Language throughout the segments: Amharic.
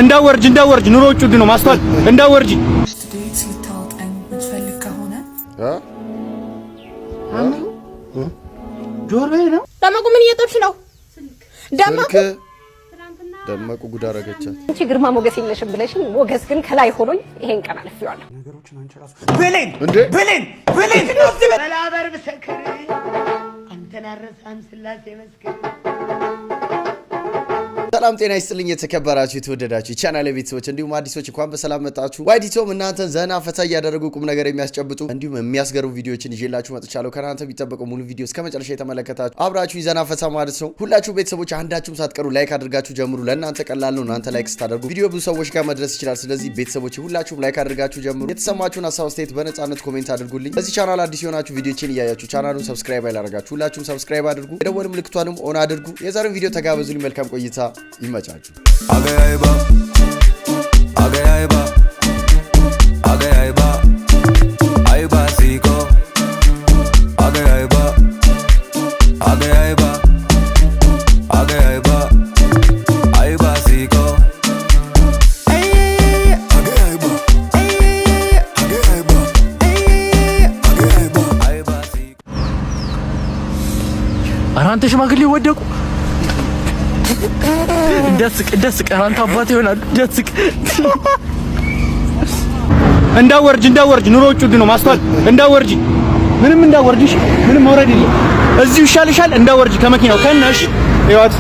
እንዳወርጅ ኑሮ ውድ ነው ማስተዋል እንዳወርጅ ጆሮዬ ነው ደመቁ ምን እየጠብሽ ነው ደመቁ ጉድ አደረገቻት እንቺ ግርማ ሞገስ የለሽም ብለሽኝ ሞገስ ግን ከላይ ሆኖኝ ይሄን ቀን አልፌዋለሁ ነገሮችን አንቺ ራሱ ብሌን በላበር ብሰክር አንተን አረሳም ስላሴ መስክር ሰላም ጤና ይስጥልኝ የተከበራችሁ የተወደዳችሁ ቻናሌ ቤተሰቦች እንዲሁም አዲሶች እንኳን በሰላም መጣችሁ ዋይዲቶም እናንተን ዘና ፈታ ያደረጉ ቁም ነገር የሚያስጨብጡ እንዲሁም የሚያስገርሙ ቪዲዮዎችን ይዤላችሁ መጥቻለሁ ከናንተ ቢጠበቀው ሙሉ ቪዲዮ እስከመጨረሻ የተመለከታችሁ አብራችሁ ዘና ፈታ ማለት ነው ሁላችሁ ቤተሰቦች አንዳችሁም ሳትቀሩ ላይክ አድርጋችሁ ጀምሩ ለእናንተ ቀላል ነው እናንተ ላይክ ስታደርጉ ቪዲዮ ብዙ ሰዎች ጋር መድረስ ይችላል ስለዚህ ቤተሰቦች ሁላችሁም ላይክ አድርጋችሁ ጀምሩ የተሰማችሁን ሀሳብ አስተያየት በነጻነት ኮሜንት አድርጉልኝ በዚህ ቻናል አዲስ የሆናችሁ ቪዲዮችን እያያችሁ ቻናሉን ሰብስክራይብ ያላደረጋችሁ ሁላችሁም ሰብስክራይብ አድርጉ የደወል ምልክቷንም ኦን አድርጉ የዛሬውን ቪዲዮ ተጋበዙልኝ መልካም ቆይታ ይመቻችሁ Agaiba, aiba siko. Agaiba, aiba siko. አራንተ ሽማግሌ ወደቁ ደስቅ አንተ አባቴ ይሆናል ደስቅ እንዳወርጅ ኑሮ ውድ ነው ማስተዋል እንዳወርጅ ምንም እንዳወርጅሽ ምንም ወረድ ይል እዚሁ ይሻልሻል እንዳወርጅ ከመኪናው ከነሽ ህይወት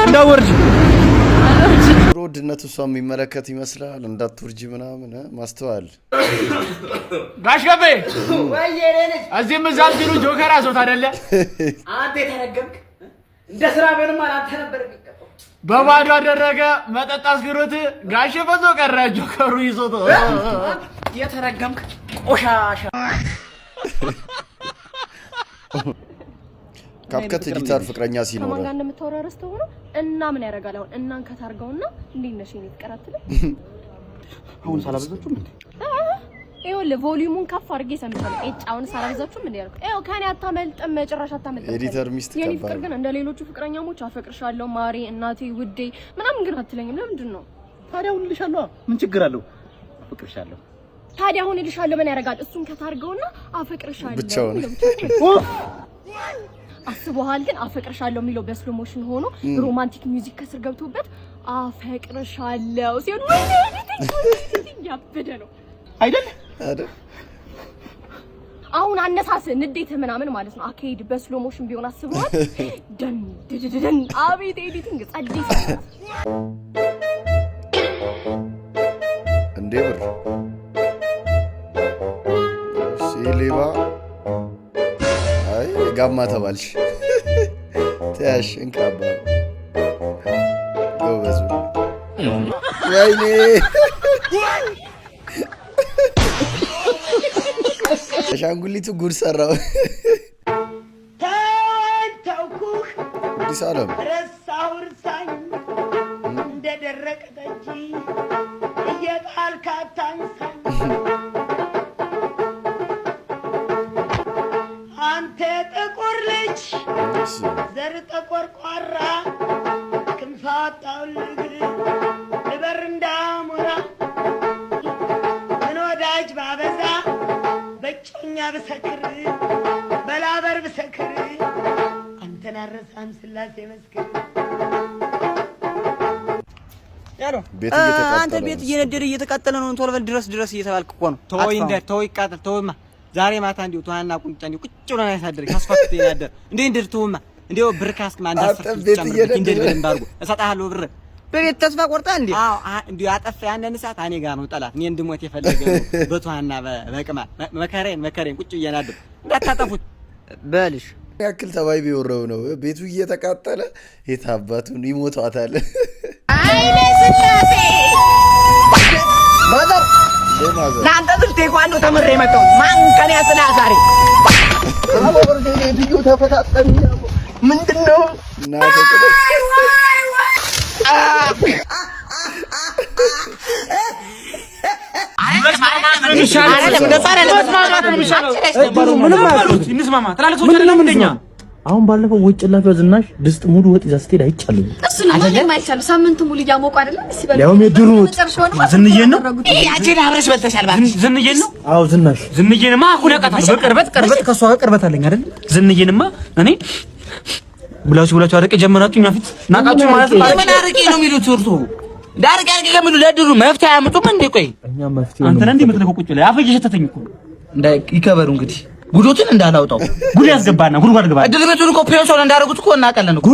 እንዳወርጅ ኑሮ ውድነቱ እሷ የሚመለከት ይመስላል እንዳትወርጂ ምናምን ማስተዋል ጋሽገቤ ወይኔ እዚህም እዛም ሲሉ ጆከር አዞት አይደለ አንተ ተረገምክ እንደ ስራ በንም አንተ ነበር የሚቀበው በባዶ አደረገ መጠጥ አስግሮት ጋሽ ፈዞ ቀረ ጆከሩ ይዞት የተረገምክ ቆሻሻ ካፕከት ኤዲተር ፍቅረኛ ሲኖር ማን ጋር እንደምታወራረስተው ነው እና ምን ያረጋል አሁን እናን ከታርገውና እንዴት ነሽ እኔ ተቀራጥለ አሁን ሳላበዛችሁም እንዴ ይኸውልህ ቮሊዩሙን ከፍ አድርጌ ሰምቻለሁ እጫውን ሳላበዛችሁም እንዴ ያልኩ ይኸው ከኔ አታመልጥም ጭራሽ አታመልጥም ኤዲተር ሚስት የኔ ፍቅር ግን እንደ ሌሎቹ ፍቅረኛሞች አፈቅርሻለሁ ማሪ እናቴ ውዴ ምናምን ግን አትለኝም ለምንድን ነው ታዲያ ሁሉ ልሻለሁ ምን ችግር አለው አፈቅርሻለሁ ታዲያ ሁሉ ልሻለሁ ምን ያረጋል እሱን ከታርገውና አፈቅርሻለሁ ብቻውን አስበዋል ግን አፈቅርሻለሁ የሚለው በስሎ ሞሽን ሆኖ ሮማንቲክ ሚውዚክ ከስር ገብቶበት አፈቅርሻለሁ ሲሆን ወይኔ ያበደ ነው አይደል አሁን አነሳስ ንዴት ምናምን ማለት ነው አካሄድ በስሎ ሞሽን ቢሆን አስበዋል ደን አቤት ኤዲቲንግ ጸዲስ እንዴ ብር ሲሊባ አይ ጋማ ተባልሽ ታሽ እንካባ ጎበዝ ወይኔ ሻንጉሊቱ ጉድ ሰራው ታውኩህ አዲስ ዓለም ረሳውርሳኝ እንደደረቀ ጠጅ እየጣልካታንሳኝ አንተ ጥቁር ልጅ ዘር ተቆርቋራ ክንፋጣውልግ ልበር እንዳሞራ ምን ወዳጅ ባበዛ በጮኛ ብሰክር በላበር ብሰክር አንተን አረሳም ስላሴ መስክር ያሎ አንተ ቤት እየተቃጠለ ነው ቶሎ በል ድረስ እየተባልክ እኮ ነው ተወይ ይቃጠል ተወማ ዛሬ ማታ እንዴው ተዋና ቁንጫ እንዴው ቁጭ ብሎ ነው ያሳደረኝ ካስፋክቴ ያደረ እንዴ ተወማ እንዴው ብር ካስክ ማንዳ ሰፍት እንዴ በደንባርጎ እሰጣለሁ ብር በቤት ተስፋ ቆርጣ እንዴ አዎ እንዴ አጠፋ ያንን ሰዓት እኔ ጋር ነው ጠላት እኔ እንድሞት የፈለገ ነው በቷና በቅማ መከረን ቁጭ እያናደር እንዳታጠፉት በልሽ ያክል ተባይ ቢወረው ነው ቤቱ እየተቃጠለ የታባቱን ይሞታታል አይኔ ስላሴ ማዘር ናንተ ዝርቴ ቋንዶ ተምሬ መጣሁ ማን ከኔ ያስላዛሪ አቦር ዴ ዲዩ ተፈታጠኝ ምንድነው እናቴ አሁን ባለፈው ወጭላቷ ዝናሽ ድስት ሙሉ ወጥ ይዛ ስትሄድ አይቻልም። እሱ ነው ማለት አይቻልም። ሳምንቱ ሙሉ ያሞቁ አይደለም ሲበል ያው የድሩ ዝንዬን ነው ያቺን አብረሽ በልተሻል ባክሽ። ዝንዬን ነው። አዎ ዝንዬንማ ሁነቀታለሁ። በቅርበት ከሷ ጋር ቅርበት አለኝ አይደል? ዝንዬንማ እኔ ብላችሁ አረቄ ጀመራችሁ እኛ ፊት ናቃችሁ ማለት ነው። ምን አረቄ ነው የሚሉት እርሶ? ዳርቅ አረቄ ከሚሉ ለድሩ መፍትሄ አያመጡም እንዴ? ቆይ እኛ መፍትሄ አንተ ነህ እንዴ የምትለከው? ቁጭ ላይ አፈጅ ሸተተኝ እኮ ይከበሩ እንግዲህ ጉዶትን እንዳላውጣው ጉድ ያስገባና ጉድጓድ ገባ። እድር ቤቱን እኮ ፔንሶን እንዳደረጉት እኮ እናውቃለን እኮ።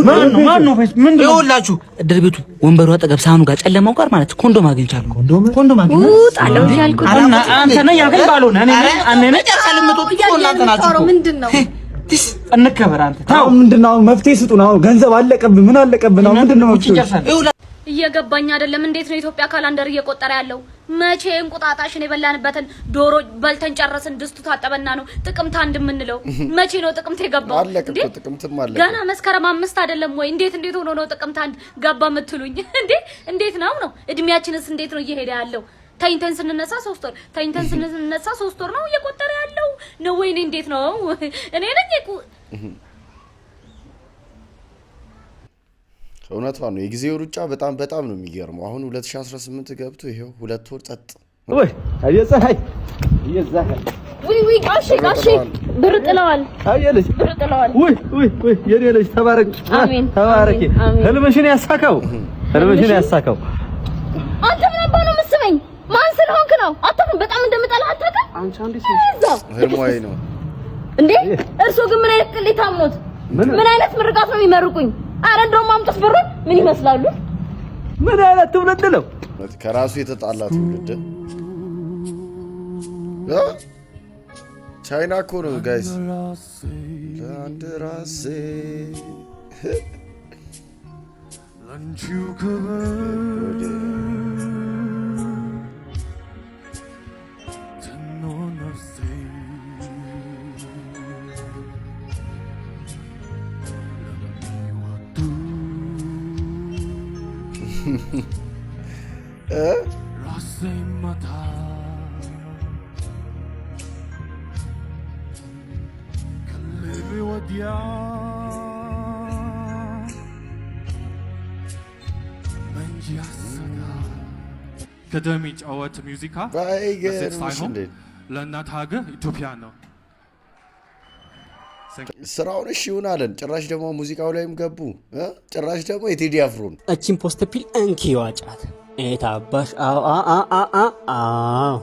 ማን ነው ፌስ ምን ይኸውላችሁ እድር ቤቱ ወንበሩ አጠገብ ሳህኑ ጋር ጨለማው ጋር ማለት ኮንዶም አግኝቻለሁ። ኮንዶም ጣለው ያልኩት አንተ ነህ ያልከኝ ባልሆነ እኔ ነኝ ካልምጡት እኮ እናንተ ናችሁ። ምንድነው? እንከበር አንተ ታው ምንድነው? መፍትሄ ስጡን። አሁን ገንዘብ አለቀብን። ምን አለቀብን? አሁን ምንድነው መፍትሄ? እየገባኝ አይደለም። እንዴት ነው ኢትዮጵያ ካላንደር እየቆጠረ ያለው? መቼ እንቁጣጣሽን የበላንበትን ዶሮ በልተን ጨረስን፣ ድስቱ ታጠበና ነው ጥቅምት አንድ የምንለው? መቼ ነው ጥቅምት የገባው? እንዴ ገና መስከረም 5 አይደለም ወይ? እንዴት ሆኖ ነው ጥቅምት አንድ ገባ የምትሉኝ? እንዴት ነው እድሜያችንስ እንዴት ነው እየሄደ ያለው? ታይንተን ስንነሳ 3 ወር ታይንተን ስንነሳ 3 ወር ነው እየቆጠረ ያለው ነው ወይ? እንዴት ነው? እኔ ነኝ እውነቷን ነው። የጊዜው ሩጫ በጣም ነው የሚገርመው። አሁን 2018 ገብቶ ይሄው 2 ወር ጸጥ ወይ አየፀሐይ ወይ ጋሽ ብር ጥለዋል። አየለሽ ብር ጥለዋል። ወይ የኔ ልጅ ተባረክ። አሜን ተባረኪ። ህልምሽን ያሳካው አንተ ምን አባ ነው መስመኝ? ማን ስለሆንክ ነው? አታውቅም? በጣም እንደምጠላህ አታውቅም? አንቺ አንዴ ሲል ህልሟይ ነው እንዴ? እርሶ ግን ምን አይነት ቅሌት አምኖት ምን አይነት ምርቃት ነው የሚመርቁኝ? አረ እንደውም አምጡት ብሩን። ምን ይመስላሉ? ምን አይነት ትውልድ ነው? ከራሱ የተጣላ ትውልድ። ቻይና እኮ ነው ጋይስ። ለአንድ ራሴ ከደሚ ጫወት ሙዚቃ ባይገርምሽ ለእናት ሀገር ኢትዮጵያ ነው ስራውን እሺ ይሁን አለን። ጭራሽ ደግሞ ሙዚቃው ላይም ገቡ። ጭራሽ ደግሞ የቴዲ አፍሮን እቺን ፖስት ፒል እንኪ ዋጫት ኤታባሽ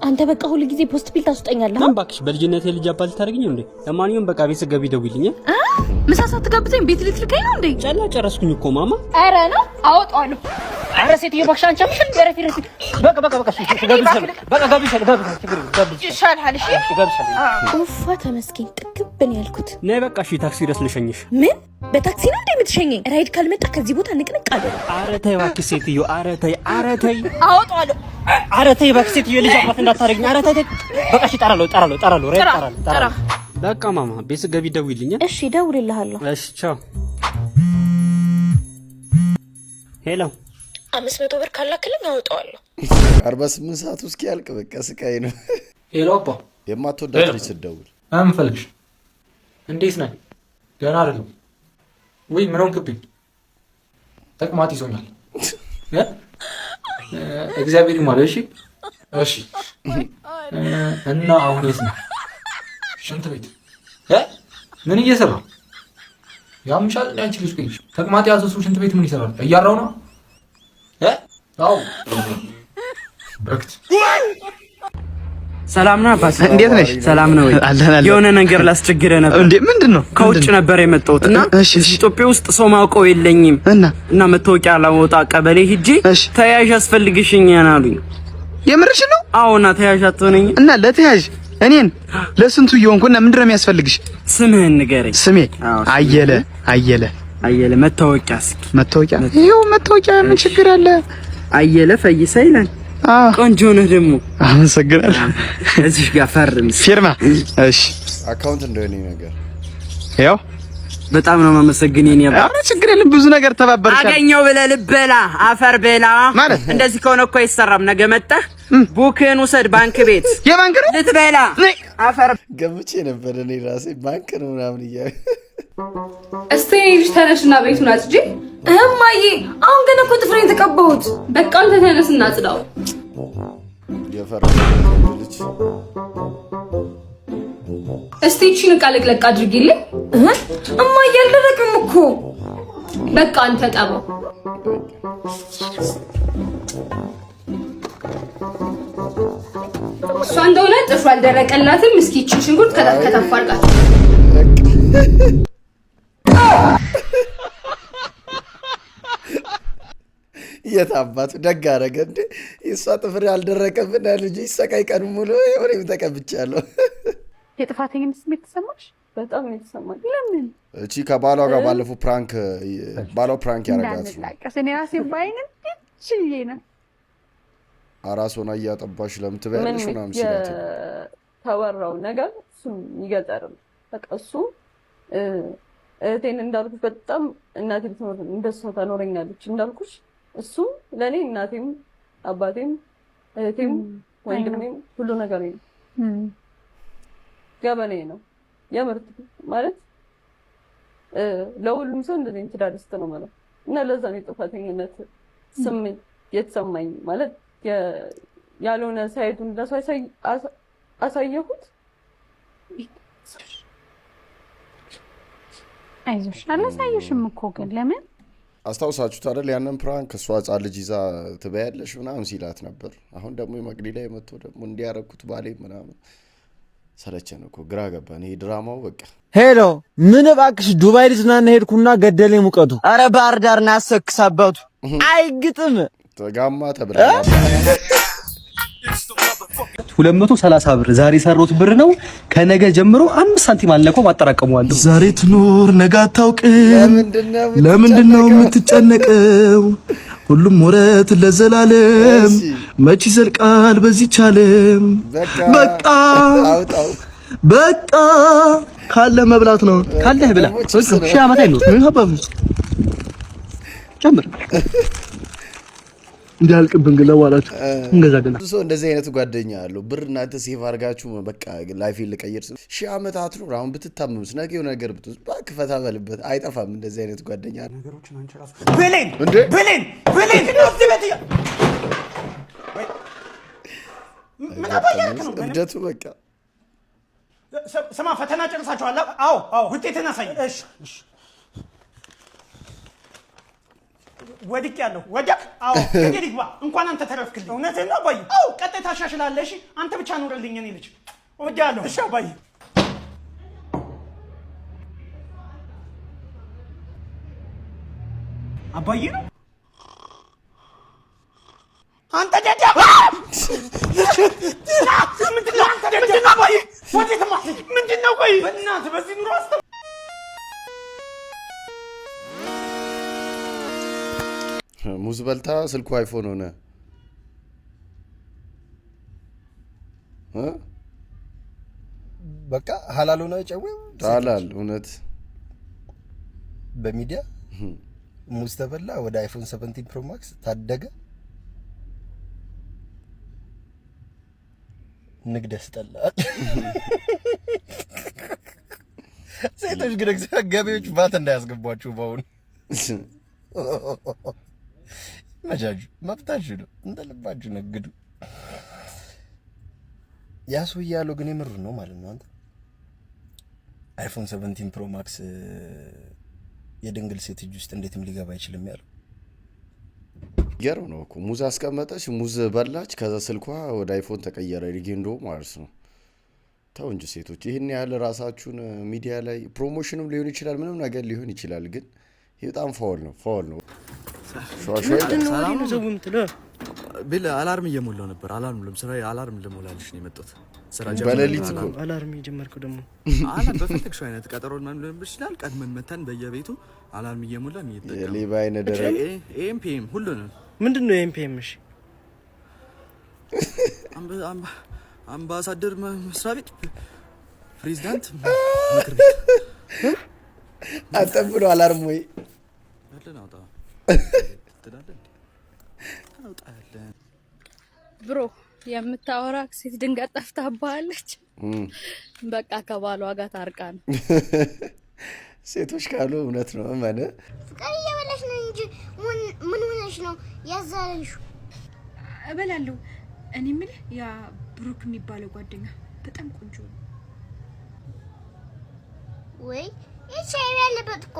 አንተ በቃ ሁሉ ጊዜ ፖስት ፒል ታስጠኛለህ። ምን ባክሽ በልጅነቴ ልጅ አባል ታርግኝ እንዴ? ለማንኛውም በቃ ቤት ገቢ ደውልኝ። ምሳሳ ትጋብዘኝ ቤት ልትልከኝ ነው እንዴ? ጨላ ጨረስኩኝ እኮ ማማ። አረ ነው አወጣዋለሁ። አረ ሴትዮ ባክሽ አንቺ አምሽን ደረፊ በቃ ይሻልሃል። እሺ ኡፋ ተመስገን ጥግብን ያልኩት ነይ በቃ እሺ ታክሲ ድረስ ልሸኝሽ። ምን በታክሲ ነው እንዴ የምትሸኘኝ? ራይድ ካልመጣ ከዚህ ቦታ ንቅንቅ አለ። አረ ተይ እባክሽ ሴትዮ፣ አረ ተይ አወጣዋለሁ። አረ ተይ እባክሽ ሴትዮ ልጅ አባት እንዳታረግኝ። አረ ተይ በቃ እሺ ጠራለሁ። በቃ ማማ ቤት ገቢ ደውይልኝ። እሺ ደውልልሃለሁ። እሺ ቻው። ሄሎ 500 ብር ካላክልኝ አወጣዋለሁ። 48 ሰዓት ውስጥ ያልቅ በቃ ስቃይ ነው። ሄሎ አባ የማትወዳት ልጅ ስትደውል ምን ፈልግሽ? እንዴት ነህ? ገና አይደለም ወይ? ምን ሆንክብኝ? ተቅማጥ ይዞኛል። እግዚአብሔር ይማረው። እሺ እና አሁን የት ነህ? ሽንት ቤት። ምን እየሰራ ያምሻል? አንቺ ልጅ ቆይ ተቅማጥ ያዘው ሰው ሽንት ቤት ምን ይሰራል? እያራው ነው። አዎ በክት ሰላም ነው አባስ፣ እንዴት ነሽ? ሰላም ነው ወይ? የሆነ ነገር ላስቸግረህ ነበር። እንዴ ምንድነው? ከውጭ ነበር የመጣሁት እና ኢትዮጵያ ውስጥ ሰው ማውቀው የለኝም እና መታወቂያ ላወጣ ቀበሌ ሂጄ ተያዥ አስፈልግሽኛል አሉኝ። የምርሽ ነው? አዎና ተያዥ አትሆነኝ እና ለተያዥ እኔን ለስንቱ ይሆንኩና ምንድነው የሚያስፈልግሽ? ስምህን ንገረኝ። ስሜ አየለ። መታወቂያ እስኪ መታወቂያ? ይኸው መታወቂያ። ምን ችግር አለ? አየለ ፈይሳ ይላል። ቆንጆ ነህ ደግሞ። አመሰግናለሁ። እዚህ ጋር ፈርም ፊርማ። እሺ አካውንት እንደሆነ ነገር ያው በጣም ነው የማመሰግን። የኔ አባ አረ ችግር የለም፣ ብዙ ነገር ተባበርሻል። አገኘው ብለህ ልበላ አፈር በላ ማለት እንደዚህ ከሆነ እኮ አይሰራም። ነገ መጣህ ቡክህን ውሰድ ባንክ ቤት። የባንክ ነው ልትበላ አፈር ገምቼ ነበር እኔ ራሴ ባንክ ነው ምናምን እያለ እስቲ ልጅ ተነሽና ቤቱን አጽጂ። እማዬ አሁን ገና እኮ ጥፍሬን ተቀባሁት። በቃ አንተ ተነስና አጽዳው። የፈረደልሽ እስቲ እቺን ዕቃ ለቅለቅ አድርጊልኝ። እማዬ አልደረቅም እኮ። በቃ አንተ ጠባው። እሷ እንደሆነ ጥፍሩ አልደረቀላትም። እስኪ እቺን ሽንኩርት ከተፍ አድርጋት። የታባቱ ደግ አደረገ እንዴ! የእሷ ጥፍር ያልደረቀብን ልጅ ይሰቃይ ቀን ሙሉ ወሬም ተቀብቻለሁ። የጥፋተኝነት ስሜት ተሰማሽ? በጣም ነው የተሰማኝ። ለምን? እቺ ከባሏ ጋር ባለፈው ባሏ ፕራንክ ያረጋት እኔ ራሴ ባይን እንዴ ነው አራስ ሆና እያጠባሽ ለምን ትበያለሽ? ምናምን ሲላት ተወራው ነገር እሱም ይገጠርም በቃ እሱ እህቴን እንዳልኩሽ በጣም እናቴ ብትኖር እንደሷ ታኖረኛለች እንዳልኩሽ እሱም ለኔ እናቴም አባቴም እህቴም ወንድሜም ሁሉ ነገር ነው። ገበኔ ነው የምርት ማለት ለሁሉም ሰው እንደዚህ ትዳርስት ነው ማለት እና ለዛ ነው ጥፋተኝነት ስሜት የተሰማኝ ማለት ያልሆነ ሳይዱን ለሷ አሳየሁት። አይዞሽ አላሳየሽም እኮ ግን ለምን አስታውሳችሁት አይደል? ያንን ፕራንክ እሷ ሕፃን ልጅ ይዛ ትበያለሽ ምናምን ሲላት ነበር። አሁን ደግሞ የመቅዲ ላይ መጥቶ ደግሞ እንዲያረኩት ባሌ ምናምን ሰለቸን እኮ ግራ ገባን። ይሄ ድራማው በቃ ሄሎ ምን እባክሽ ዱባይ ልዝናና ሄድኩና ገደለኝ ሙቀቱ። አረ ባህር ዳር ናሰክሳባቱ አይግጥም ተጋማ ተብላ 230 ብር ዛሬ ሰሩት ብር ነው። ከነገ ጀምሮ 5 ሳንቲም አልነካም አጠራቀመዋለሁ። ዛሬ ትኖር ነገ አታውቅም። ለምንድነው የምትጨነቀው? ሁሉም ወረት ለዘላለም መች ይዘልቃል በዚህ ቻለም። በቃ ካለ መብላት ነው። ካለህ ብላ ሺህ ዓመት አይኖር ጨምር እንዲያልቅብን ግን ለዋላችሁ እንገዛገና ሰው እንደዚህ አይነት ጓደኛ አለው። ብር እናንተ ሴቭ አድርጋችሁ በቃ ላይፌን ልቀይር ሺህ ዓመት አትኖር። አሁን ብትታመምስ ነገ የሆነ ነገር ብትወስድ እባክህ ፈታ በልበት። አይጠፋም እንደዚህ አይነት ጓደኛ ነገሮችን አንቸራሱ ብሌን ምን አባያልክ ነው እብደቱ በቃ ስማ ፈተና ጨርሳችኋል? አዎ ውጤትን አሳይ። እሺ ወድቅ ያለው ወደቅ። አዎ እንግዲህ ግባ። እንኳን አንተ ተረፍክልኝ። እውነትህን ነው አባዬ። አዎ ቀጣይ ታሻሽላለህ። እሺ አንተ ብቻ ኑርልኝ እኔ ልጅ ወድያለሁ። እሺ አባዬ። አባዬ ነው አንተ ደዳ ምንድነው አባዬ? ወዴትማ ምንድነው? ቆይ በእናትህ በዚህ ኑሮ ሙዝ በልታ ስልኩ አይፎን ሆነ። በቃ ሐላል ሆነ ጨው ታላል እውነት በሚዲያ ሙዝ ተበላ ወደ አይፎን 17 ፕሮ ማክስ ታደገ። ንግድ ያስጠላል። ሴቶች ግን ገቢዎች ባት እንዳያስገቧችሁ በአሁኑ መጃጁ መብታችሁ ነው። እንደልባችሁ ነግዱ። ያሱ ያለው ግን የምር ነው ማለት ነው። አንተ አይፎን 17 ፕሮ ማክስ የድንግል ሴት እጅ ውስጥ እንዴትም ሊገባ አይችልም ያለው ገርም ነው እኮ። ሙዝ አስቀመጠች፣ ሙዝ በላች፣ ከዛ ስልኳ ወደ አይፎን ተቀየረ። ሊጌንዶ ማለት ነው። ተው እንጂ ሴቶች ይህን ያህል ራሳችሁን ሚዲያ ላይ ፕሮሞሽንም ሊሆን ይችላል፣ ምንም ነገር ሊሆን ይችላል። ግን ይህ በጣም ፋውል ነው። ቢል አላርም እየሞላው ነበር። አላርም ለምሳሌ አላርም ለሞላልሽ ነው የመጣሁት። ስራ በሌሊት እኮ አላርም እየጀመርኩ ደግሞ አላርም በፈለግሽ አይነት ቀጠሮን ማን ሊሆን ይችላል። ቀድመን መተን በየቤቱ አላርም እየሞላን እየተጠቀመ የሌባ አይነ ደረቅ ኤምፒኤም ሁሉንም ምንድነው ኤምፒኤም? እሺ አምባሳደር መስሪያ ቤት ፕሬዝዳንት ምክር ቤት አጠብሎ አላርም ወይ ብሮ የምታወራ ሴት ድንገት ጠፍታባለች። በቃ ከባሏ ጋር ታርቃ ነው። ሴቶች ካሉ እውነት ነው ማነ ፍቅር እየበላሽ ነው እንጂ ምን ሆነሽ ነው ያዛለሽው? እበላለሁ። እኔ የምልህ ያ ብሩክ የሚባለው ጓደኛ በጣም ቆንጆ ነው። ወይ እቻይ ያለበት እኮ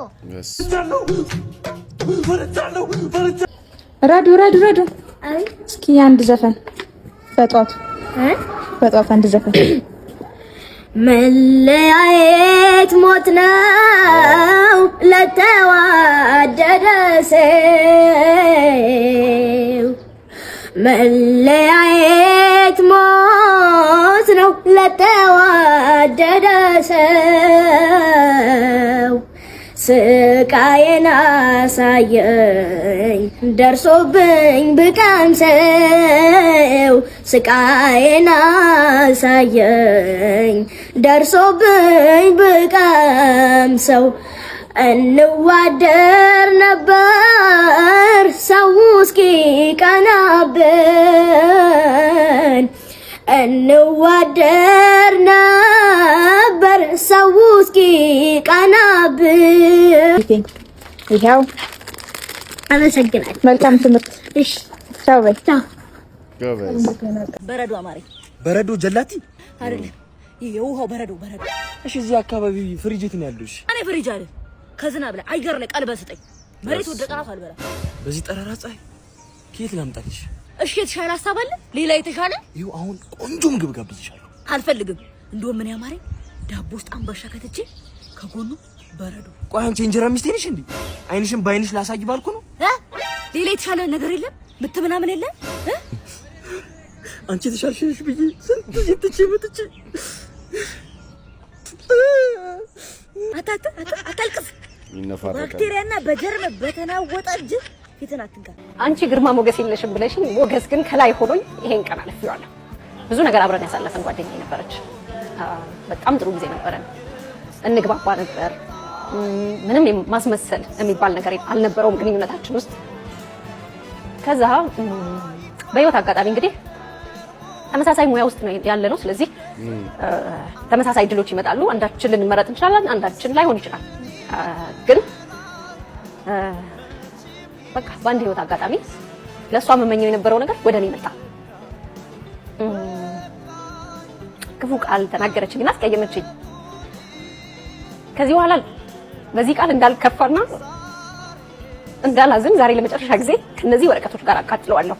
ረዱ አይ እስኪ አንድ ዘፈን በጧት አንድ ዘፈን መለያየት ሞት ነው ለተዋደደ ሰው መለያየት ሞት ነው ለተዋደደ ሰው ስቃዬን አሳየኝ ደርሶብኝ ብቀምሰው ስቃዬን አሳየኝ ደርሶብኝ ብቀምሰው እንዋደር ነበር ሰው እስኪ ቀናብን እንዋደር ነበር ሰው እስኪ ቀናብን። ይሄው አመሰግናለሁ። መልካም ትምህርት። እሺ ቻው በይ። ጎበዝ በረዶ አማረኝ። በረዶ ጀላቲ አይደለም የውሃው በረዶ። እሺ እዚህ አካባቢ ፍሪጅ የት ነው ያለው? እሺ እኔ ፍሪጅ አለ ከዝናብ ላይ አየር ላይ ቀልበ ስጠኝ። መሬት ወደቀ ራስ አልበላ። በዚህ ጠራራ ፀሐይ ከየት ላምጣልሽ? እሺ የተሻለ ሀሳብ አለ? ሌላ የተሻለ? ይኸው አሁን ቆንጆ ምግብ ጋብዝሻለሁ። አልፈልግም። እንደውም ምን ያማረኝ ዳቦ ውስጥ አንበሻ ከተቼ ከጎኑ በረዶ። ቆይ አንቺ እንጀራ ሚስቴ ነሽ እንዴ? አይንሽን በአይንሽ ላሳይ ባልኩ ነው። ሌላ የተሻለ ነገር የለም? ምትምናምን የለም? አንቺ ተሻልሽሽ ብዬ ስንት ይትቼ መጥቼ አታልቅስ። ይነፋረቃል። ባክቴሪያና በጀርም በተናወጠ እጅ ፊትን አትንካ። አንቺ ግርማ ሞገስ የለሽም ብለሽኝ ሞገስ ግን ከላይ ሆኖኝ ይሄን ቀን አልፌዋለሁ። ብዙ ነገር አብረን ያሳለፈን ጓደኛዬ ነበረች። በጣም ጥሩ ጊዜ ነበረን። እንግባባ ነበር። ምንም ማስመሰል የሚባል ነገር አልነበረውም ግንኙነታችን ውስጥ። ከዛ በህይወት አጋጣሚ እንግዲህ ተመሳሳይ ሙያ ውስጥ ነው ያለነው። ስለዚህ ተመሳሳይ እድሎች ይመጣሉ። አንዳችን ልንመረጥ እንችላለን፣ አንዳችን ላይሆን ይችላል። ግን በቃ በአንድ ህይወት አጋጣሚ ለሷ መመኘው የነበረው ነገር ወደ እኔ መጣ። ክፉ ቃል ተናገረችኝና አስቀየመችኝ። ከዚህ በኋላ በዚህ ቃል እንዳልከፋና እንዳላዝን ዛሬ ለመጨረሻ ጊዜ ከነዚህ ወረቀቶች ጋር አቃጥለዋለሁ።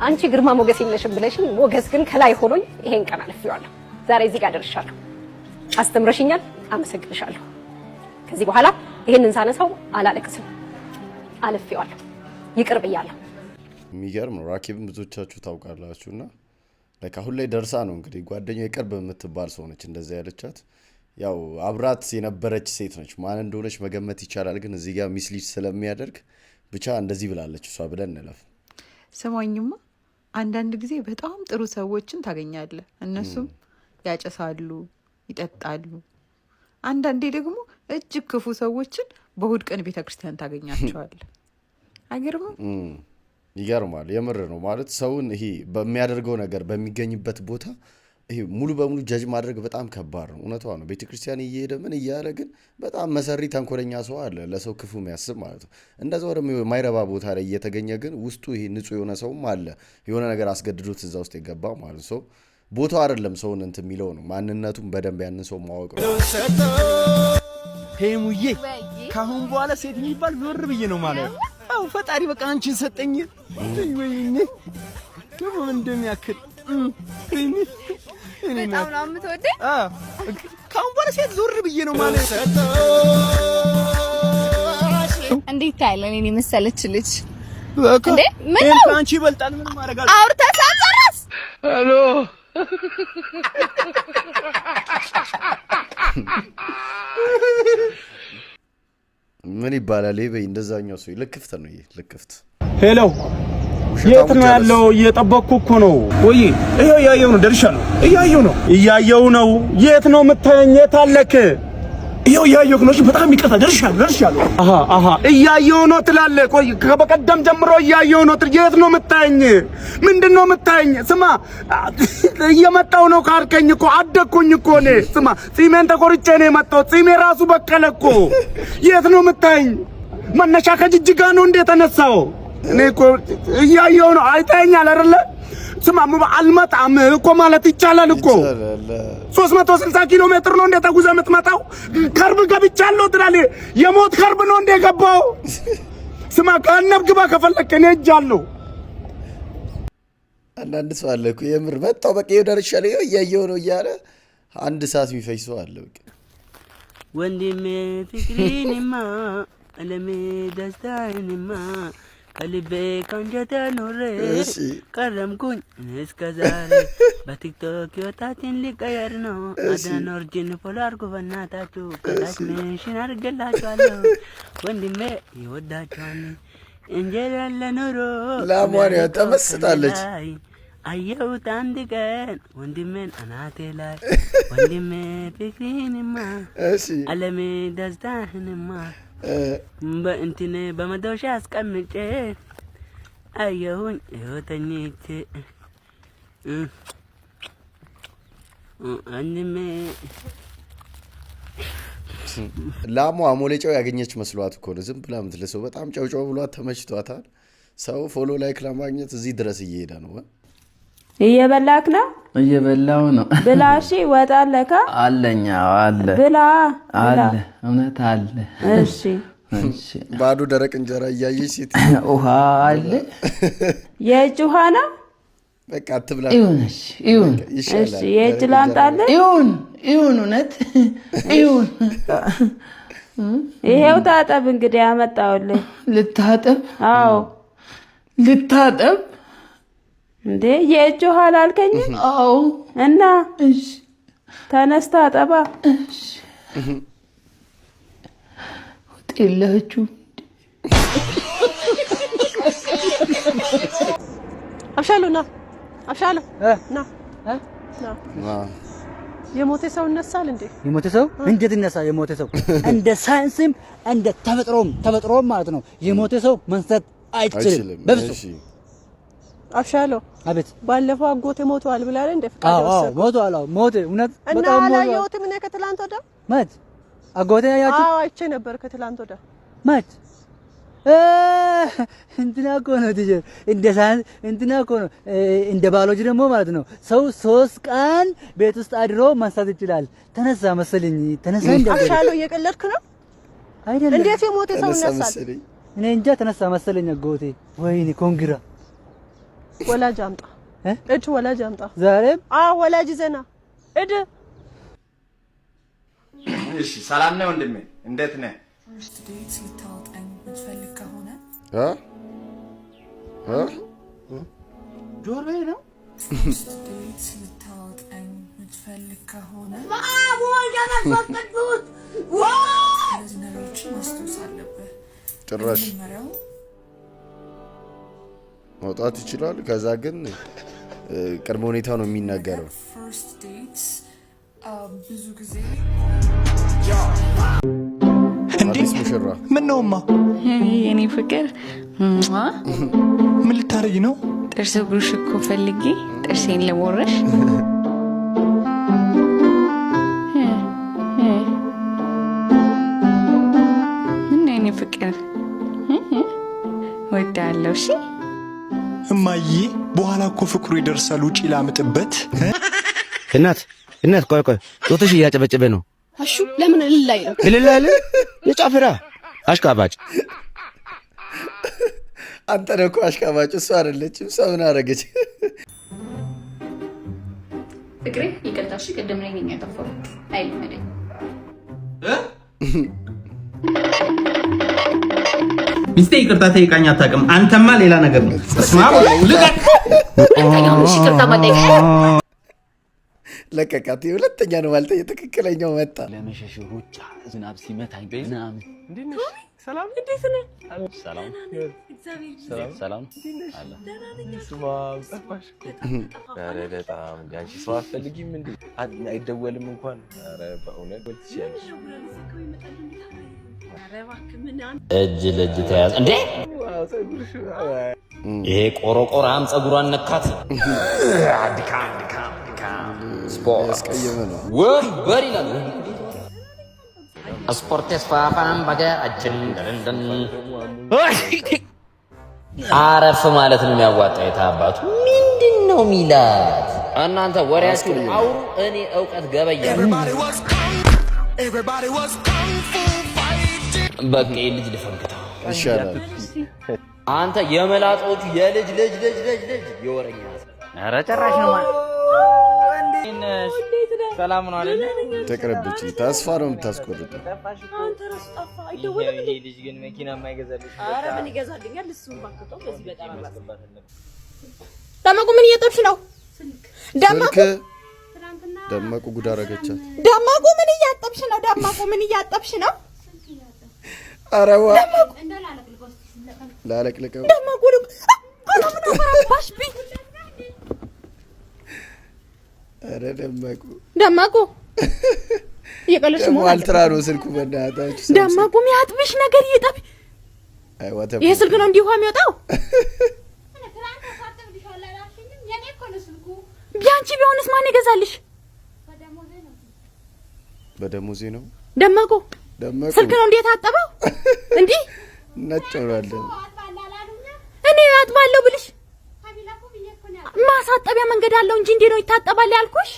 አንቺ ግርማ ሞገስ የለሽም ብለሽኝ ሞገስ ግን ከላይ ሆኖኝ ይሄን ቀን አልፌዋለሁ። ዛሬ እዚህ ጋር ደርሻለሁ። አስተምረሽኛል፣ አመሰግንሻለሁ። ከዚህ በኋላ ይሄንን ሳነሳው አላለቅስም። አልፌዋለሁ፣ ይቅር ብያለሁ። የሚገርም ነው። ራኬብን ብዙዎቻችሁ ታውቃላችሁና ላይክ አሁን ላይ ደርሳ ነው እንግዲህ ጓደኛው የቅርብ የምትባል ሰው ነች እንደዛ ያለቻት። ያው አብራት የነበረች ሴት ነች። ማን እንደሆነች መገመት ይቻላል፣ ግን እዚህ ጋር ሚስሊድ ስለሚያደርግ ብቻ እንደዚህ ብላለች እሷ ብለን እንለፍ። ሰማኝማ አንዳንድ ጊዜ በጣም ጥሩ ሰዎችን ታገኛለህ። እነሱም ያጨሳሉ፣ ይጠጣሉ። አንዳንዴ ደግሞ እጅግ ክፉ ሰዎችን በእሑድ ቀን ቤተክርስቲያን ታገኛቸዋለህ። አይገርምም? ይገርማል። የምር ነው ማለት ሰውን ይሄ በሚያደርገው ነገር በሚገኝበት ቦታ ይሄ ሙሉ በሙሉ ጀጅ ማድረግ በጣም ከባድ ነው። እውነቷ ነው። ቤተክርስቲያን እየሄደ ምን እያለ ግን በጣም መሰሪ ተንኮለኛ ሰው አለ፣ ለሰው ክፉ የሚያስብ ማለት ነው። እንደዛ ወደ ማይረባ ቦታ ላይ እየተገኘ ግን ውስጡ ይሄ ንጹህ የሆነ ሰውም አለ፣ የሆነ ነገር አስገድዶት እዛ ውስጥ የገባ ማለት ሰው ቦታው አይደለም ሰውን እንትን የሚለው ነው። ማንነቱን በደንብ ያንን ሰው ማወቅ ነው። ሄሙዬ ካሁን በኋላ ሴት የሚባል ዞር ብዬ ነው ማለት ነው። አው ፈጣሪ በቃ አንቺን ሰጠኝ። ወይኔ ደግሞ እንደሚያክል በጣም ነው የምትወደኝ። ካሁን በኋላ ሴት ዞር ብዬ ነው ማለት ነው። እንዴት ታያለህ? እኔ መሰለች ልጅ እንዴ ምን ነው አንቺ ይበልጣል። ምን ማድረግ አለ? አውርተህ ሳትጨርስ ሄሎ ምን ይባላል? ይሄ እንደዛኛው ሰው ልክፍት ነው። ይሄ ልክፍት ሄሎ የት ነው ያለው? እየጠበቅኩ እኮ ነው። ወይ ይሄው እያየሁ ነው። ደርሻለሁ። እያየሁ ነው። የት ነው የምታየኝ? የት አለክ? ይኸው እያየሁ ነው። በጣም ይቀፋ ደርሻለሁ። አሃ እያየሁ ነው ትላለህ። ቆይ ከበቀደም ጀምሮ እያየሁ ነው። የት ነው የምታየኝ? ምንድን ነው የምታየኝ? ስማ እየመጣሁ ነው ካልከኝ እኮ አደግኩኝ እኮ እኔ። ስማ ጺሜን ተቆርጬ ነው የመጣሁት። ጺሜ ራሱ በቀለ እኮ። የት ነው የምታየኝ? መነሻ ከጅጅጋ ነው እንደ ተነሳው። እኔ እኮ እያየሁ ነው። አይተኸኛል አይደለ? ስማ አልመጣም እኮ ማለት ይቻላል እኮ 360 ኪሎ ሜትር ነው እንደ ተጉዘህ የምትመጣው። ከርብ ገብቻለሁ ትላለህ። የሞት ከርብ ነው እንደ ገባው። ስማ ከአነብ ግባ ከፈለክ እኔ እጃለሁ። አንዳንድ ሰው አለ እኮ የምር መጣው በቃ ይደርሻለሁ እያየሁ ነው እያለ አንድ ሰዓት የሚፈጅ ሰው አለ። በቃ ወንድሜ ፍቅሬንማ አለሜ ደስታዬንማ ከልቤ ከአንጀቴ ኖሬ ቀረምኩኝ እስከ ዛሬ። በቲክቶክ ህይወታችን ሊቀየር ነው። አድናን ኦርጂን ፎሎ አድርጉ በእናታችሁ። ከታች ሜንሽን አድርጌላችኋለሁ። ወንድሜ ይወዳችኋል። እንጀራ ለኑሮ ላሟን ተመስጣለች። አየሁት አንድ ቀን ወንድሜን አናቴ ላይ። ወንድሜ ፍቅሬንማ አለሜ ደስታህንማ በእንትን በመዶሻ አስቀምጬ አየሁኝ ህይወተኝቼ አንድሜ ላሟ አሞሌጫው ያገኘች መስሏት እኮ ነው ዝም ብላ የምትልሰው። በጣም ጨውጨው ብሏት ተመችቷታል። ሰው ፎሎ ላይክ ለማግኘት እዚህ ድረስ እየሄደ ነው። እየበላክ ነው? እየበላው ነው። ብላ። እሺ ወጣለካ? አለኛ አለ። ብላ አለ። እውነት አለ። እሺ ባዶ ደረቅ እንጀራ እያየች ሴት ውሃ አለ። የእጅ ውሃ ነው? በቃ አትብላ። ይሁንሽ ይሁን። እሺ የእጅ ላምጣልህ? ይሁን ይሁን። እውነት ይሁን። ይሄው ታጠብ እንግዲህ ያመጣውልህ። ልታጠብ? አዎ ልታጠብ እንዴ? የእጅ ውሃ አላልከኝም? አዎ። እና እሺ ተነስታ አጠባ። እሺ ወጤላችሁ። አብሻሎ ና፣ አብሻሎ ና ና። የሞተ ሰው ይነሳል እንዴ? የሞተ ሰው እንዴት ይነሳል? የሞተ ሰው እንደ ሳይንስም እንደ ተፈጥሮም ማለት ነው። የሞተ ሰው መንሳት አይችልም በፍጹም። አብሻሎ አቤት። ባለፈው አጎቴ ሞቷል ብላለ እንደ ፍቃድ ወሰደ። ሞቷል። አዎ ሞተ። እውነት እና አላየሁትም እኔ ከትላንት ወዲያ። ማት አጎቴ ያያችሁ? አዎ አይቼ ነበር ከትላንት ወዲያ። ማት እንትና እኮ ነው ትጀ እንደ ሳይንስ እንትና እኮ ነው። እንደ ባዮሎጂ ደግሞ ማለት ነው ሰው 3 ቀን ቤት ውስጥ አድሮ ማንሳት ይችላል። ተነሳ መሰለኝ። ተነሳ እንደ አብሻሎ እየቀለድክ ነው አይደለም? እንዴት የሞተ ሰው ይነሳል? እኔ እንጃ። ተነሳ መሰለኝ አጎቴ። ወይኔ ኮንግራ። ወላጅ አምጣ እጅ ወላጅ አምጣ ዛሬም። አዎ ወላጅ ዘና እድ። እሺ ሰላም ነው ወንድሜ፣ እንዴት ነህ? ጆሮዬ ነው ጭራሽ መውጣት ይችላል። ከዛ ግን ቅድመ ሁኔታ ነው የሚናገረው። ብዙ ጊዜ አዲስ ሙሽራ ምን ነውማ? የኔ ፍቅር ምን ልታረጊ ነው? ጥርስ ብሩሽ እኮ ፈልጌ ጥርሴን ለቦረሽ። ምን የኔ ፍቅር ወዳለው። እሺ እማዬ፣ በኋላ እኮ ፍቅሩ ይደርሳል። ውጪ ላምጥበት። እናት ቆይ ጦትሽ እያጨበጨበ ነው። አሹ ለምን እልል አይልም? እልል አይልም? የጫፍራ አሽቃባጭ። አንተ ነህ እኮ አሽቃባጭ፣ እሷ አይደለችም። እሷ ምን አደረገች? ፍቅሬ ይቅርታ። እሺ ቅድም ላይ ነኝ ያጠፋው። አይልመደኝ ሚስቴ ይቅርታ ጠይቃኝ አታውቅም። አንተማ ሌላ ነገር ነው። ለቀቃት። ሁለተኛ ነው ማለት የትክክለኛው መጣ። ለመሸሽ ሩጫ ዝናብ ሲመታኝ ምናምን ሰላም እንዴት ነህ? ሰላም እግዚአብሔር ሰላም አለ ስማ ጠፋሽ ኧረ በጣም ያንቺ ሰው አትፈልጊም እንዴ አይደወልም እንኳን ኧረ በእውነት ወልትሻለሽ እጅ ለእጅ ተያዝ እንዴ ይሄ ቆሮቆራም ጸጉሯን ነካት አድካም ስፖርት ወንበር ይላል ስፖርት ተስፋፋም በገራችን ደንደን አረፍ ማለት ነው የሚያዋጣው የታባቱ ምንድነው ሚላት እናንተ ወሬያችሁ አውሩ እኔ ዕውቀት ገበያለሁ በቃ ልጅ ልፈንክተው ይሻላል አንተ የመላጦቹ የልጅ ልጅ የወረኛ ኧረ ጭራሽ ነው ማለት ሰላም ነው አይደል? ተቀረብች ተስፋ ነው የምታስቆርጠው። አንተ ራስ ጠፋ አይደወልም እንዴ? ልጅ ግን መኪና የማይገዛልሽ ኧረ ምን ይገዛልኛል? እሱን ባክቶ በዚህ በጣም ደመቁ ምን እየጠብሽ ነው? ደመቁ ጉድ አደረገቻት። ደመቁ ምን እያጠብሽ ነው? ደመቁ ምን እያጠብሽ ነው? አረዋ ላለቅልቀው ደመቁ ኧረ ደመቁ እየቀለድሽ ነው። አልትራ ነው ስልኩ በእናታችሁ። ደመቁ የሚያጥብሽ ነገር ይጠብ። ይሄ ስልክ ነው እንዲሁ የሚወጣው። ቢያንቺ ቢሆንስ ማን ይገዛልሽ? በደሞዜ ነው። ደመቁ ስልክ ነው እንዴት አጠበው? እንዴ ነጭ ወራለ እኔ አጥባለሁ ብልሽ ማሳጠቢያ መንገድ አለው እንጂ እንዴ ነው ይታጠባል ያልኩሽ?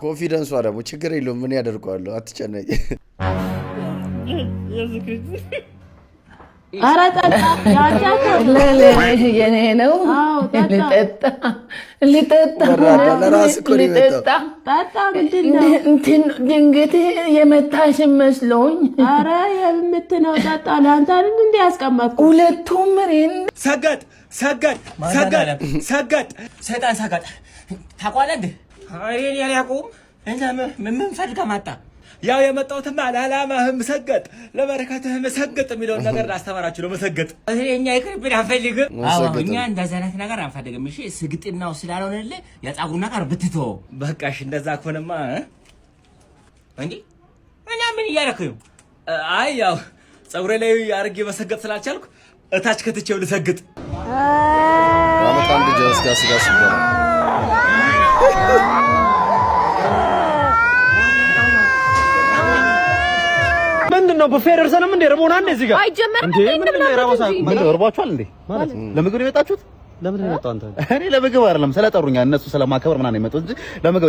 ኮንፊደንሷ ደግሞ ችግር የለውም ምን ያደርጋለሁ አትጨነቂ። ኧረ ጠጣ የኔ ነው ልጠጣ ድንገት የመታሽ መስሎኝ። ኧረ የምትነው ጠጣ ለአንተ አይደል እንዴ ያስቀመጥኩ ሁለቱም ሬን ሰገድ ሰይጣን ሰገድ ታቋለህ እንዴ? እኔ ያላቁም እንደ ምን ፈልጋ መጣ? ያው የመጣሁትማ ለዓላማህም ሰገጥ ለበረከትህም ሰገጥ የሚለውን ነገር ላስተምራችሁ ነው። መሰገጥ እኛ ይቅርብን አንፈልግም። አዎ እኛ እንደዛ አይነት ነገር አንፈልግም። እሺ ስግጥናው ስላልሆነልህ የፀጉር ነገር ብትተው በቃ። እሺ እንደዛ ከሆነማ እንዴ እኛ ምን እያደረክ ነው? አይ ያው ፀጉሬ ላይ አድርጌ መሰገጥ ስላልቻልኩ እታች ከትቼው ልሰግጥ። በጣም ልጅ ጋስ ምንድነው በፌደርሰንም እንደ ረቦና እንደዚህ ጋር አይጀመርም እንዴ? ምንድነው የራባሳ ምን እርባችኋል እንዴ? ማለት ለምግብ ነው የመጣችሁት? ለምን ነው የመጣው አንተ? እኔ ለምግብ አይደለም ስለጠሩኛ እነሱ ስለማከበር ምናምን ነው የመጣሁት እንጂ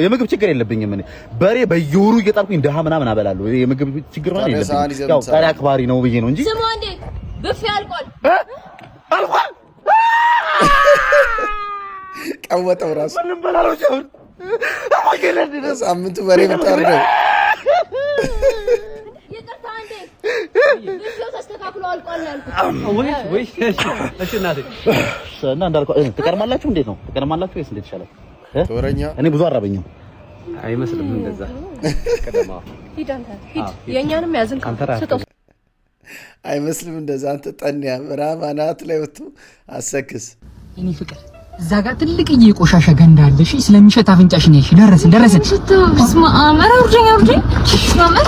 የምግብ ችግር የለብኝም። እኔ በሬ በየወሩ እየጣልኩኝ ደሃ ምናምን አበላለሁ። የምግብ ችግር ማለት የለብኝም። ያው ጠሪ አክባሪ ነው ብዬ ነው እንጂ ስማ እንዴ ብፌ አልቋል ቀወጠው ራሱ ምንም በላለው ጀውን አማገለድ ሳምንቱ በሬ ብታርደው ይቅርታ እንዴ ብፌው ተስተካክሎ አልቋል ያልኩት ወይ እሺ እናቴ እና እንዳልኩ ትቀርማላችሁ። እንዴት ነው ትቀርማላችሁ ወይስ እንዴት ይሻላል? ተወረኛ እኔ ብዙ አራበኝም አይመስልም። እንደዛ ቀደማ ሂድ አንተ ሂድ የኛንም ያዝን ስጠው አይመስልም። እንደዛ አንተ ጠንያ ራባናት ላይ ወጥቶ አሰክስ እኔ ፍቅር እዛ ጋር ትልቅዬ የቆሻሻ ገንዳ አለ። እሺ ስለሚሸት አፍንጫሽ ነሽ። ደረስን ስማ አመራ ውርደኝ ማመራ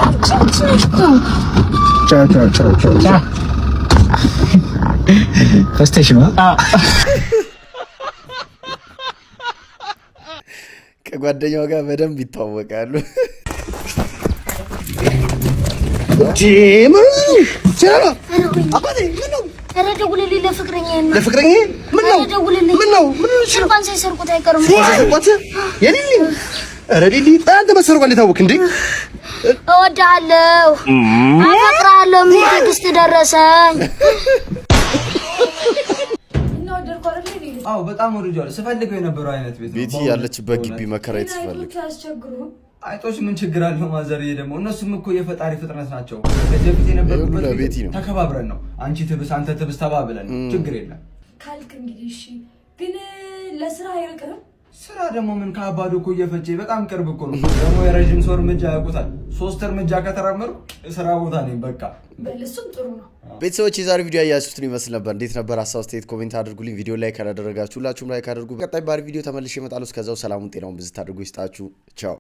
ቻው ፈስተሽ ነው ከጓደኛው ጋር በደንብ ይተዋወቃሉ። ኧረ ደውልልኝ ለፍቅረኛዬ። ለፍቅረኛዬ ምን ነው? ደውልልኝ። ምን ነው? ምን ነው? እንኳን ሳይሰርቁት አይቀርም። ሳይሰርቁት የሊሊ ኧረ ሊሊ አንተ መሰርቋል የታወቅ እንዴ? እወድሃለሁ፣ አፈቅርሃለሁ የሚል ቴክስት ደረሰኝ። አዎ በጣም ወድጃለሁ። ስፈልገው የነበረው አይነት ቤት ነው። ቤቲ ያለችበት ግቢ መከራየት ትፈልግ። አይጦች ምን ችግር አለው? ማዘርዬ ደግሞ እነሱም እኮ የፈጣሪ ፍጥረት ናቸው። ከዚህ በፊት የነበሩበት ቤት ተከባብረን ነው። አንቺ ትብስ አንተ ትብስ ተባብለን ችግር የለም ካልክ እንግዲህ እሺ። ግን ለስራ አይርቅም? ስራ ደግሞ ምን ከአባዶ እኮ እየፈጀ በጣም ቅርብ እኮ ነው። ደግሞ የረጅም ሰው እርምጃ ያውቁታል። 3 እርምጃ ከተራመሩ ስራ ቦታ ነኝ በቃ። በልሱም ጥሩ ነው። ቤተሰቦች የዛሬ ቪዲዮ ያያችሁትን ይመስል ነበር። እንዴት ነበር? ሀሳብ አስተያየት ኮሜንት አድርጉልኝ። ቪዲዮ ላይክ ካላደረጋችሁ ሁላችሁም ላይክ አድርጉ። በቀጣይ ባሪ ቪዲዮ ተመልሼ እመጣለሁ። እስከዛው ሰላሙን ጤናውን ብዝት አድርጉ ይስጣችሁ። ቻው